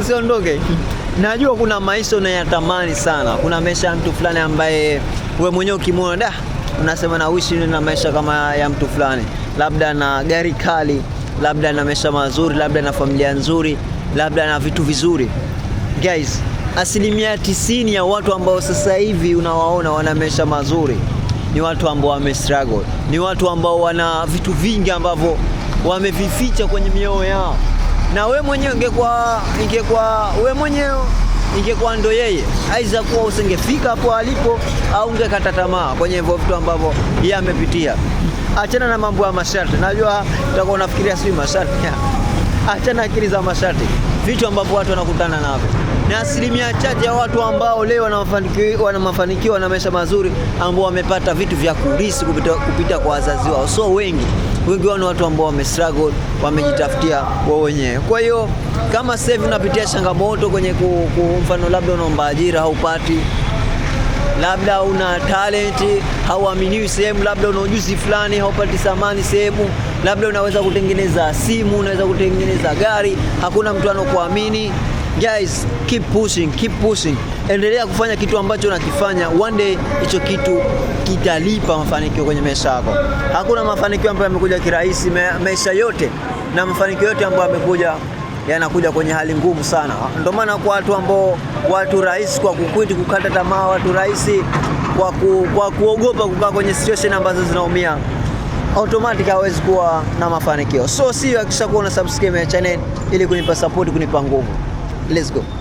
Usiondoke. Najua kuna maisha unayatamani sana. Kuna maisha ya mtu fulani ambaye wewe mwenyewe ukimwona unasema na wish na maisha kama ya mtu fulani. Labda na gari kali, labda na maisha mazuri, labda na familia nzuri, labda na vitu vizuri. Guys, 90% ya watu ambao sasa hivi unawaona wana maisha mazuri ni watu ambao wamestruggle. Ni watu ambao wana vitu vingi ambavyo wamevificha kwenye mioyo yao. Na wewe mwenyewe ingekuwa ndo yeye, aidha kuwa usingefika hapo alipo au ungekata tamaa kwenye hivyo vitu ambavyo yeye amepitia. Achana na mambo ya masharti. Najua utakuwa unafikiria si masharti. Achana akili za masharti. Vitu ambavyo watu wanakutana navyo. Na 1% chache ya watu ambao leo wana mafanikio na maisha mazuri ambao wamepata vitu vya kurisi kupita kwa wazazi wao. So wengi wao ni watu ambao wamestruggle, wamejitafutia wao wenyewe. Kwa hiyo kama sasa hivi unapitia changamoto kwenye mfano labda unaomba ajira haupati, labda una talent hauaminiwi sehemu, labda una ujuzi fulani haupati thamani sehemu, labda unaweza kutengeneza simu, unaweza kutengeneza gari, hakuna mtu anokuamini. Guys, keep pushing. Endelea kufanya kitu ambacho unakifanya. One day hicho kitu kitalipa mafanikio kwenye maisha yako. Hakuna mafanikio ambayo yamekuja kirahisi. Maisha yote na mafanikio yote ambayo yamekuja yanakuja kwenye hali ngumu sana. Ndio maana kwa watu rahisi kwa kukwiti, kukata tamaa, watu rahisi kwa kuogopa kukaa kwenye situation ambazo zinaumia, automatic hawezi kuwa na mafanikio. So hakikisha kuwa una subscribe ya channel ili kunipa support, kunipa nguvu. Let's go.